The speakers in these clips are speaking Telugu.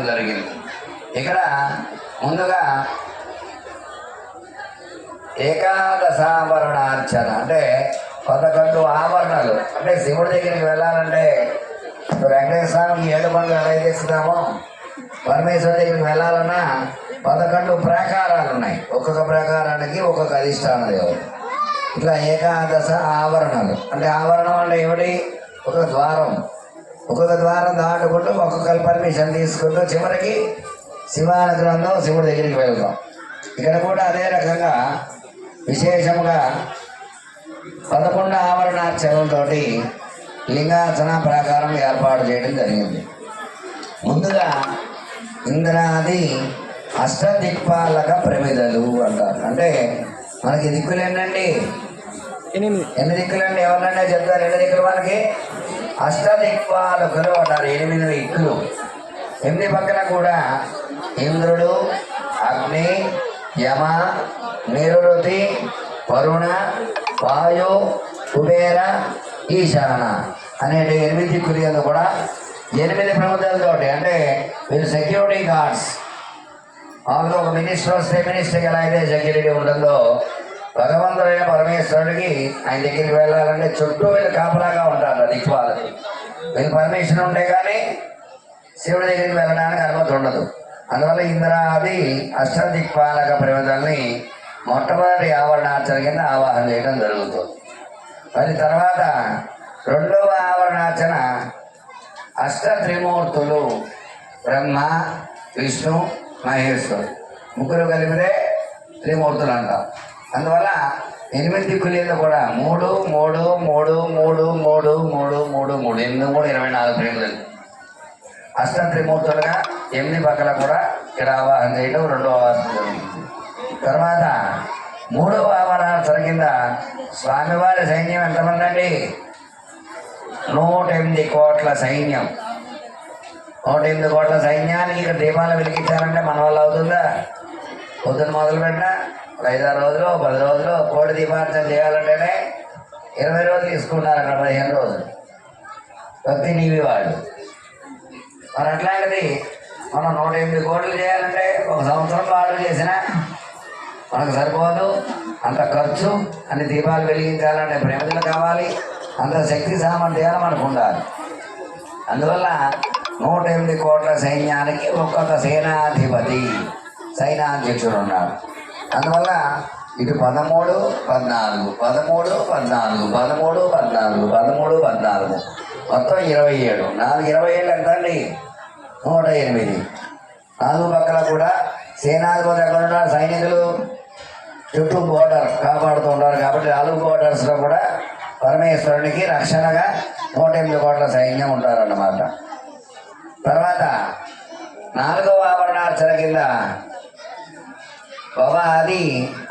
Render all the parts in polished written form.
జరిగింది. ఇక్కడ ముందుగా ఏకాదశాభరణార్చన అంటే 11 ఆభరణాలు. అంటే శివుడి దగ్గరికి వెళ్ళాలంటే వెంకటేశ్వర స్వామికి 7 పనులు ఎలా ఇస్తామో పరమేశ్వరుడి దగ్గరికి వెళ్ళాలన్నా 11 ప్రాకారాలు ఉన్నాయి. ఒక్కొక్క ప్రాకారానికి ఒక్కొక్క అధిష్టాన దేవత. ఇట్లా ఏకాదశ ఆవరణలు. అంటే ఆవరణం అంటే ఏమిటి? ఒక ద్వారం. ఒక్కొక్క ద్వారం దాటుకుంటూ ఒక్కొక్కరు పర్మిషన్ తీసుకుంటూ చివరికి శివానుగ్రహంలో శివుడి దగ్గరికి వెళ్తాం. ఇక్కడ కూడా అదే రకంగా విశేషంగా 11 ఆవరణార్చనలతో లింగార్చన ప్రాకారం ఏర్పాటు చేయడం జరిగింది. ముందుగా ఇంద్రాది అష్టదిక్పాలక ప్రమిదలు అంటారు. అంటే మనకి దిక్కులు ఏంటండి? 8 దిక్కులండి. ఎవరినంటే చెప్తారు 2 దిక్కులు మనకి అష్టదిక్పాలకులు అంటారు. 8 దిక్కులు. 8 పక్కన కూడా ఇంద్రుడు, అగ్ని, యమ, నిరుతి, వరుణ, వాయు, కుబేర, ఈశాన అనే 8 దిక్కులు కూడా 8 ప్రముఖులతోటి. అంటే వీళ్ళు సెక్యూరిటీ గార్డ్స్. మామూలుగా ఒక మినిస్టర్ వస్తే మినిస్టర్కి ఎలా అయితే సెక్యూరిటీ ఉంటుందో భగవంతుడైన పరమేశ్వరుడికి ఆయన దగ్గరికి వెళ్ళాలంటే చుట్టూ వీళ్ళు కాపలాగా ఉంటారు దిక్పాలకి. వీళ్ళు పర్మిషన్ ఉంటే కానీ శివుడి దగ్గరికి వెళ్ళడానికి అనుమతి ఉండదు. అందువల్ల ఇంద్రాది అష్టదిక్పాలక ప్రమిదల్ని మొట్టమొదటి ఆవరణార్చన కింద ఆవాహన చేయడం జరుగుతుంది. మరి తర్వాత 2వ ఆవరణార్చన అష్టత్రిమూర్తులు బ్రహ్మ, విష్ణు, మహేశ్వరుడు ముగ్గురు కలిపితే త్రిమూర్తులు అంటాం. అందువల్ల 8 దిక్కులు కూడా 3 3 3 3 3 3 3 3 8 3 24 ప్రమిదలు అష్టత్రిమూర్తులుగా 8 పక్కల కూడా ఇక్కడ ఆవాహన చేయడం 2వ ఆవాహన జరుగుతుంది. తర్వాత 3వ ఆవరణార్చన కింద స్వామివారి సైన్యం ఎంతమంది అండి? 108 కోట్ల సైన్యం. 108 కోట్ల సైన్యానికి ఇక్కడ దీపాలు వెలిగించాలంటే మన వల్ల అవుతుందా? పొద్దున మొదలు పెట్టినా 5-6 రోజులు 10 రోజులు కోటి దీపార్చన చేయాలంటేనే 20 రోజులు తీసుకున్నారు. అక్కడ 15 రోజులు భక్తి నీవి వాడు. మరి అట్లాంటిది మనం 108 కోట్లు చేయాలంటే 1 సంవత్సరం పాటు చేసినా మనకు సరిపోదు. అంత ఖర్చు, అన్ని దీపాలు వెలిగించాలంటే ప్రమిదలు కావాలి, అంత శక్తి సామర్థ్యాలు మనకు ఉండాలి. అందువల్ల 108 కోట్ల సైన్యానికి ఒక్కొక్క సేనాధిపతి, సైనాధ్యక్షుడు ఉన్నారు. అందువల్ల ఇటు 13 14 13 14 13 14 13 14 మొత్తం 27. 4 27 ఎంత అండి? 108. 4 పక్కల కూడా సేనాధిపతి ఎక్కడ ఉన్నారు? సైనికులు చుట్టూ బోర్డర్ కాపాడుతూ ఉంటారు. కాబట్టి 4 బోర్డర్స్లో కూడా పరమేశ్వరునికి రక్షణగా 108 కోట్ల సైన్యం ఉంటారన్నమాట. తర్వాత 4వ ఆవరణార్చన కింద భవాది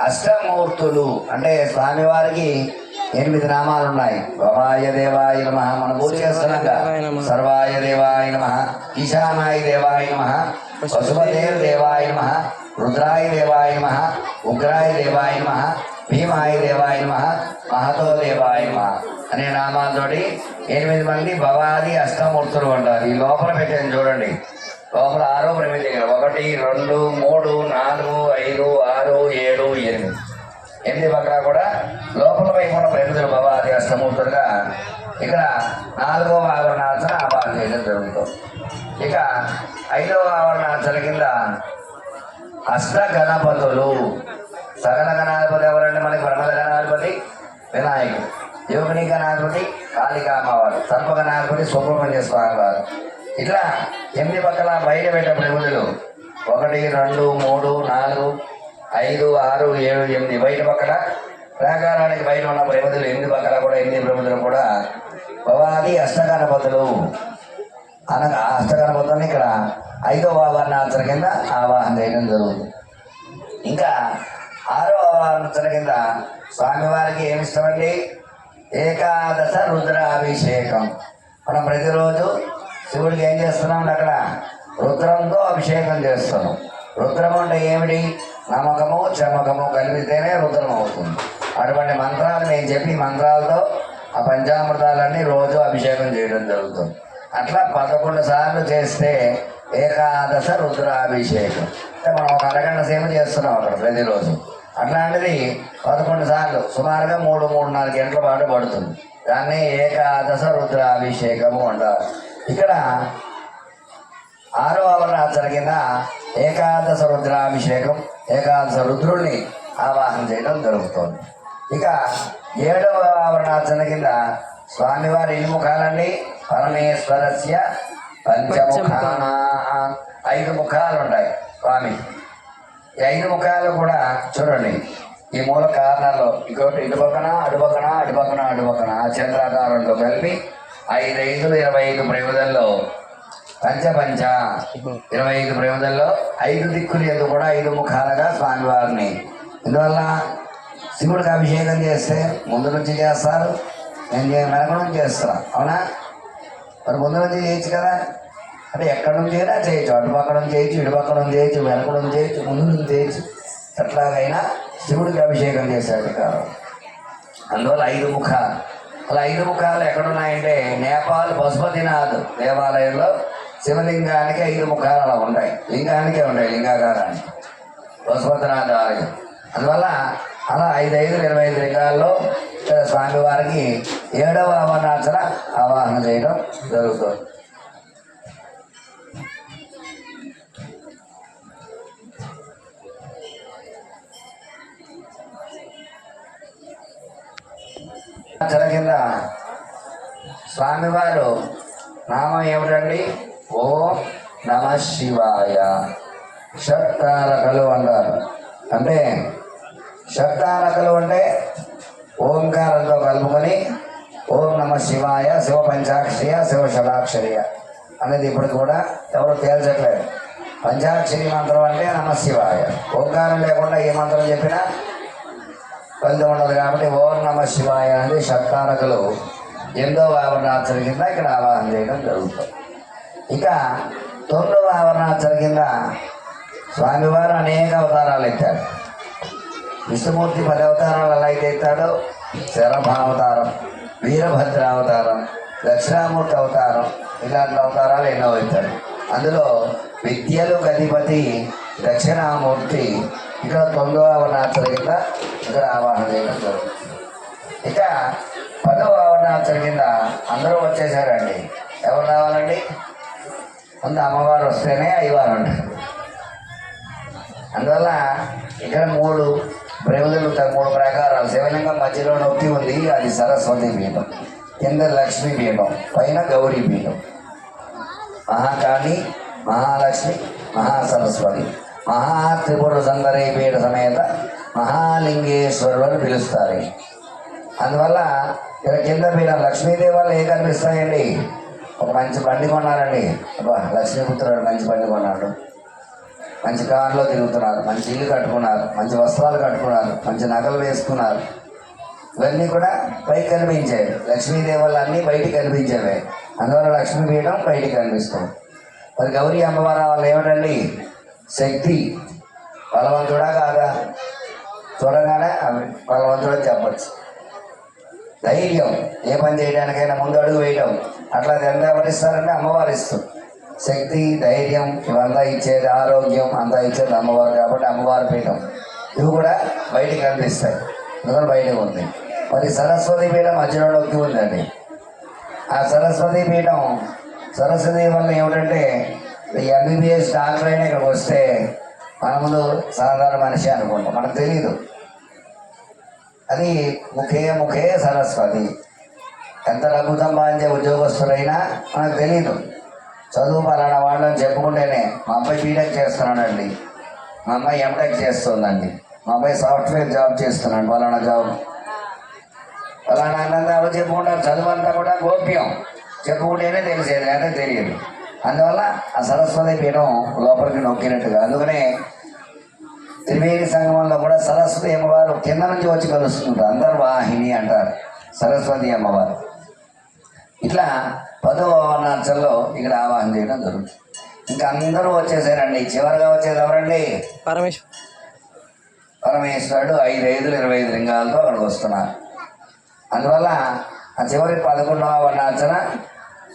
అష్టమూర్తులు. అంటే స్వామివారికి 8 నామాలు ఉన్నాయి. భవాయ దేవాయ నమః మనం పూజ చేస్తున్నాగా. సర్వాయ దేవాయ నమః, ఈశానాయ దేవాయ నమః, పశుపతే దేవాయ నమః, రుద్రాయ దేవాయ నమః, ఉగ్రాయ దేవాయ నమః, భీమాయ దేవాయ నమః, మహతో దేవాయ నమః అనే నామాలతోటి 8 మంది భవాది అష్టమూర్తులు అంటారు. ఈ లోపల పెట్టాను చూడండి. లోపల 6వ ప్రమిది 1 2 3 4 5 6 7 8 8 పక్కన కూడా లోపల వైపు ఉన్న ప్రమిదలు భవాది అష్టమూర్తులుగా ఇక్కడ 4వ ఆవరణార్చన ఆవాహన చేయడం జరుగుతుంది. ఇక 5వ ఆవరణార్చన కింద అష్ట గణపతులు. సగల గణాధిపతి ఎవరంటే మనకి బ్రహ్మల గణాధిపతి వినాయకుడు, యోగిని గణాధిపతి కాళికామ్మవారు, సర్ప గణాధిపతి సుబ్రహ్మణ్య స్వామి వారు. ఇట్లా 8 పక్కల బయట పెట్టే ప్రమిదలు 1 2 3 4 5 6 7 8 బయట పక్కన ప్రాకారానికి బయట ఉన్న ప్రమిదలు 8 పక్కల కూడా 8 ప్రమిదలు కూడా భవాది అష్టగణపతులు అనగా అష్టగణపతులను ఇక్కడ 5వ ఆవరణార్చన కింద ఆవాహన చేయడం జరుగుతుంది. ఇంకా 6వ ఆవరణార్చన కింద స్వామివారికి ఏమి ఇష్టమండి? ఏకాదశ రుద్రాభిషేకం. మనం ప్రతిరోజు శివుడికి ఏం చేస్తున్నాం? అక్కడ రుద్రంతో అభిషేకం చేస్తున్నాం. రుద్రం అంటే ఏమిటి? నమ్మకము చమకము కలిపితేనే రుద్రం అవుతుంది. అటువంటి మంత్రాలు నేను చెప్పి మంత్రాలతో ఆ పంచామృతాలన్నీ రోజు అభిషేకం చేయడం జరుగుతుంది. అట్లా 11 సార్లు చేస్తే ఏకాదశ రుద్రాభిషేకం. అంటే మనం ఒక అరగంట సేవ చేస్తున్నాం అక్కడ ప్రతిరోజు. అట్లాంటిది 11 సార్లు సుమారుగా 3-3.5 గంటల పాటు పడుతుంది. దాన్ని ఏకాదశ రుద్రాభిషేకము అంటారు. ఇక్కడ 6వ ఆవరణార్చన కింద ఏకాదశ రుద్రాభిషేకం, ఏకాదశ రుద్రుల్ని ఆవాహన చేయడం జరుగుతుంది. ఇక 7వ ఆవరణార్చన కింద స్వామివారి ఎన్ని ముఖాలండి? పరమేశ్వరస్య పంచముఖాన, 5 ముఖాలు ఉంటాయి స్వామి. ఈ 5 ముఖాలు కూడా చూడండి, ఈ మూల కారణాల్లో ఇంకోటి ఇటుపక్కన అటుపక్కన అటుపక్కన అటుపక్కన చంద్రాకారంలో కలిపి 5 5 25 ప్రయోజనంలో పంచ 25 ప్రయోజనంలో 5 దిక్కులు ఎందుకు కూడా 5 ముఖాలుగా స్వామివారిని. ఇందువల్ల శివుడికి అభిషేకం చేస్తే ముందు నుంచి చేస్తారు, నేను వెనక నుంచి చేస్తాను, అవునా? మరి ముందు నుంచి చేయొచ్చు కదా, అంటే ఎక్కడి నుంచి అయినా చేయొచ్చు, అటుపక్క నుంచి చేయొచ్చు, ఇటుపక్క నుంచి చేయొచ్చు, వెనక నుంచి చేయొచ్చు, ముందు నుంచి చేయొచ్చు. ఎట్లాగైనా శివుడికి అభిషేకం చేశాడు కాదు. అందువల్ల 5 ముఖాలు. అలా 5 ముఖాలు ఎక్కడున్నాయంటే నేపాల్ పశుపతినాథ్ దేవాలయంలో శివలింగానికి 5 ముఖాలు అలా ఉంటాయి. లింగానికే ఉంటాయి, లింగాకారానికి, పశుపతినాథ్ ఆలయం. అందువల్ల అలా 5 5 25 లింగాల్లో స్వామివారికి 7వ ఆవరణార్చన ఆవాహన చేయడం జరుగుతుంది. ఆచరణ కింద స్వామివారు నామం ఏమిటండి? ఓం నమ శివాయ. షట్కారకలు అంటారు. అంటే షట్కారకలు అంటే ఓంకారంతో కలుపుకొని ఓం నమ శివాయ, శివ పంచాక్షరియ, శివ షడాక్షరియ అనేది ఇప్పటికి కూడా ఎవరు తేల్చట్లేదు. పంచాక్షరి మంత్రం అంటే నమ శివాయ. ఓంకారం లేకుండా ఏ మంత్రం చెప్పినా ఫలితం ఉండదు. కాబట్టి ఓం నమ శివాయ అనేది షట్కారకులు 8వ ఆవరణార్చన కింద ఇక్కడ ఆవాహన చేయడం జరుగుతుంది. ఇక 9వ ఆవరణార్చన కింద స్వామివారు అనేక అవతారాలు ఎత్తాడు. విష్ణుమూర్తి 10 అవతారాలు ఎలా అయితే ఎత్తాడో, శరభావతారం, వీరభద్రావతారం, దక్షిణామూర్తి అవతారం, ఇలాంటి అవతారాలు ఎన్నో ఎత్తాడు. అందులో విద్యలు గధిపతి దక్షిణామూర్తి ఇక్కడ 9వ ఆవరణార్చన కింద ఇక్కడ ఆవాహన చేయడం జరుగుతుంది. ఇక 10వ ఆవరణార్చన కింద అందరూ వచ్చేసారండి. ఎవరు రావాలండి? ముందు అమ్మవారు వస్తేనే అయ్యవారు అంటారు. అందువల్ల ఇక్కడ 3 ప్రేమలు 3 ప్రకారాలు. శివలింగం మధ్యలో నొక్కి ఉంది, అది సరస్వతి పీఠం, కింద లక్ష్మీ పీఠం, పైన గౌరీ పీఠం. మహాకాళి, మహాలక్ష్మి, మహాసరస్వతి, మహాత్రిపుర సుందరి పీఠ సమేత మహాలింగేశ్వరులు అని పిలుస్తారు. అందువల్ల ఇక్కడ కింద పీఠం లక్ష్మీదేవి వల్ల ఏం కనిపిస్తాయండి? ఒక మంచి బండి కొన్నారండి, అబ్బా లక్ష్మీపుత్రుడు మంచి బండి కొన్నాడు, మంచి కారులో తిరుగుతున్నారు, మంచి ఇల్లు కట్టుకున్నారు, మంచి వస్త్రాలు కట్టుకున్నారు, మంచి నగలు వేసుకున్నారు. ఇవన్నీ కూడా పైకి కనిపించాయి. లక్ష్మీదేవి వల్ల అన్నీ బయటికి కనిపించేవే. అందువల్ల లక్ష్మీపీఠం బయటికి కనిపిస్తుంది. మరి గౌరీ అమ్మవారి వాళ్ళు ఏమిటండి? శక్తి. బలవంతుడా కాదా? చూడగానే బలవంతుడు చెప్పచ్చు. ధైర్యం, ఏ పని చేయడానికైనా ముందు అడుగు వేయడం. అట్లా ఎంత ఎవరిస్తారంటే అమ్మవారు ఇస్తుంది. శక్తి, ధైర్యం ఇవంతా ఇచ్చేది, ఆరోగ్యం అంతా ఇచ్చేది అమ్మవారు. కాబట్టి అమ్మవారి పీఠం ఇవి కూడా బయటికి కనిపిస్తాయి. అందుకని బయటకు ఉంది. మరి సరస్వతి పీఠం మధ్యలోకి ఉందండి. ఆ సరస్వతి పీఠం, సరస్వతి వల్ల ఏమిటంటే ఎంబీబీఎస్ డాక్టర్ అయినా ఇక్కడికి వస్తే మన ముందు సాధారణ మనిషి అనుకుంటాం, మనకు తెలీదు. అది ముఖే సరస్వతి. ఎంత డబ్బు సంపాదించే ఉద్యోగస్తులైనా మనకు తెలీదు. చదువు పలానా వాళ్ళని చెప్పుకుంటేనే మా అబ్బాయి బీటెక్ చేస్తున్నాడండి, మా అమ్మాయి ఎంటెక్ చేస్తుందండి, మా అబ్బాయి సాఫ్ట్వేర్ జాబ్ చేస్తున్నాడు, పలానా జాబ్ పలానా అన్నంత ఎవరు చెప్పుకుంటారు. చదువు అంతా కూడా గోప్యం, చెప్పుకుంటేనే తెలిసేది, అంటే తెలియదు. అందువల్ల ఆ సరస్వతి పీఠం లోపలికి నొక్కినట్టుగా. అందుకనే త్రివేణి సంగమంలో కూడా సరస్వతి అమ్మవారు కింద నుంచి వచ్చి కలుస్తుంటారు. అంతర్వాహిని అంటారు సరస్వతి అమ్మవారు. ఇట్లా 10వ ఆవరణార్చనలో ఇక్కడ ఆవాహన చేయడం జరుగుతుంది. ఇంకా అందరూ వచ్చేసారండి. చివరిగా వచ్చేది ఎవరండి? పరమేశ్వరుడు 5 5 25 లింగాలతో అక్కడికి వస్తున్నారు. అందువల్ల ఆ చివరి 11వ ఆవరణార్చన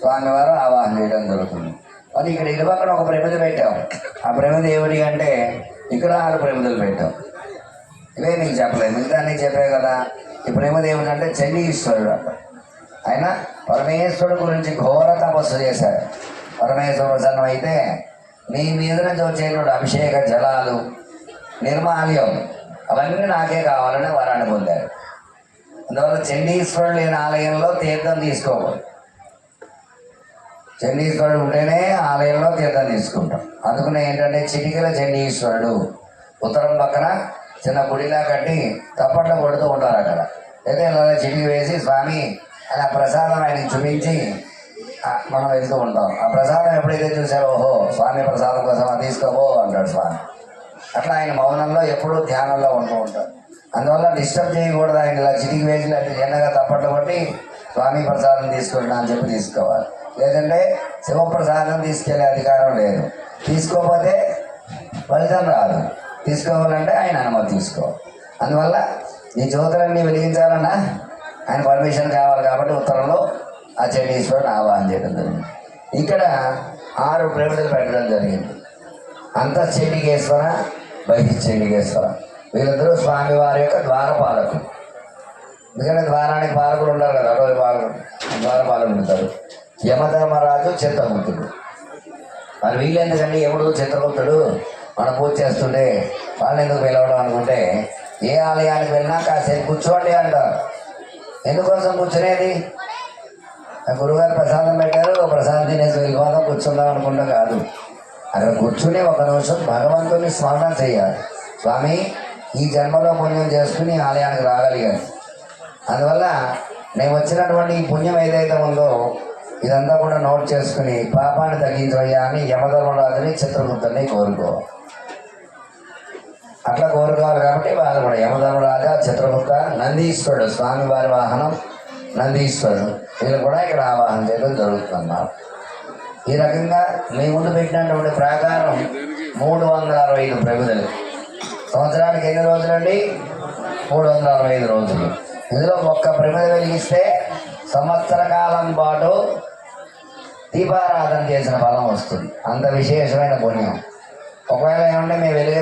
స్వామివారు ఆవాహన చేయడం జరుగుతుంది. మరి ఇక్కడ ఇరుపక్కన ఒక ప్రమిద పెట్టాం. ఆ ప్రమిద ఏమిటి అంటే ఇక్కడ 6 ప్రమిదలు పెట్టాం. ఇవే నీకు చెప్పలేదు, మిగతా నీకు చెప్పే కదా. ఈ ప్రమిద ఏమిటంటే చండీశ్వరుడు అంట. ఆయన పరమేశ్వరుడు గురించి ఘోర తపస్సు చేశాడు. పరమేశ్వరుడు ప్రసన్నం అయితే నీ మీద నుంచి వచ్చేటువంటి అభిషేక జలాలు, నిర్మాల్యం అవన్నీ నాకే కావాలని వరాన్ని పొందాడు. అందువల్ల చండీశ్వరుడు లేని ఆలయంలో తీర్థం తీసుకోకూడదు. చండీశ్వరుడు ఉంటేనే ఆలయంలో తీర్థం తీసుకుంటాం. అందుకనే ఏంటంటే చిటికల చండీశ్వరుడు ఉత్తరం పక్కన చిన్న గుడిలా కట్టి తప్పట్లో కొడుతూ ఉంటారు. అక్కడ అయితే ఇలా చిటికి వేసి స్వామి అని ఆ ప్రసాదం ఆయనకి చూపించి మనం వెళ్తూ ఉంటాం. ఆ ప్రసాదం ఎప్పుడైతే చూసారో ఓహో స్వామి ప్రసాదం కోసం తీసుకోబో అంటాడు స్వామి. అట్లా ఆయన మౌనంలో ఎప్పుడూ ధ్యానంలో ఉంటూ ఉంటాడు. అందువల్ల డిస్టర్బ్ చేయకూడదు. ఆయన ఇలా చిటికి వేసి అంటే చిన్నగా తప్పట్లు కొట్టి స్వామి ప్రసాదం తీసుకుంటున్నా అని చెప్పి తీసుకోవాలి. లేదంటే శివప్రసాదం తీసుకెళ్లే అధికారం లేదు. తీసుకోకపోతే ఫలితం రాదు. తీసుకోవాలంటే ఆయన అనుమతి తీసుకోవాలి. అందువల్ల ఈ జ్యోతులన్నీ వెలిగించాలన్నా ఆయన పర్మిషన్ కావాలి. కాబట్టి ఉత్తరంలో ఆ చండీశ్వరుని ఆవాహన చేయడం జరిగింది. ఇక్కడ 6 ప్రమిదలు పెట్టడం జరిగింది. అంతఃచండికేశ్వర, బహిశ్చండికేశ్వర వీళ్ళిద్దరూ స్వామివారి యొక్క ద్వారపాలకులు. ఎందుకంటే ద్వారానికి పాలకులు ఉంటారు కదా, అరవై పాలకులు ద్వారపాలకులు ఉంటారు. యమధర్మరాజు, చిత్రగుప్తుడు. మరి వీళ్ళెందుకంటే యముడు చిత్రగుప్తుడు మనం పూజ చేస్తుంటే వాళ్ళని ఎందుకు పిలవడం అనుకుంటే ఏ ఆలయానికి వెళ్ళినా కాసేపు కూర్చోండి అంటారు. ఎందుకోసం కూర్చునేది? గురుగారు ప్రసాదం పెట్టారు, ప్రసాదం తినేసి వెళ్ళిపోదాం కూర్చుందాం అనుకుంటా కాదు. అక్కడ కూర్చుని 1 నిమిషం భగవంతుని స్మరణ చేయాలి. స్వామి ఈ జన్మలో పుణ్యం చేసుకుని ఆలయానికి రాగలిగాను. అందువల్ల నేను వచ్చినటువంటి ఈ పుణ్యం ఏదైతే ఉందో ఇదంతా కూడా నోట్ చేసుకుని పాపాన్ని తగ్గించవయ్యా అని యమధర్మరాజుని, చిత్రగుప్తుని కోరుకోవాలి. అట్లా కోరుకోవాలి. కాబట్టి వాళ్ళు కూడా యమధర్మరాజా, చిత్రగుప్త, నందీశ్వరుడు స్వామివారి వాహనం నందీశ్వరుడు వీళ్ళు కూడా ఇక్కడ ఆవాహన చేయడం జరుగుతుందన్నమాట. ఈ రకంగా మీ ముందు పెట్టినటువంటి ప్రాకారం 365 ప్రమిదలు. సంవత్సరానికి ఎన్ని రోజులండి? 365 రోజులు. ఇందులో ఒక్క ప్రమిద వెలిగిస్తే సంవత్సర కాలం పాటు దీపారాధన చేసిన ఫలం వస్తుంది. అంత విశేషమైన పుణ్యం. ఒకవేళ ఏమంటే మేము వెలిగే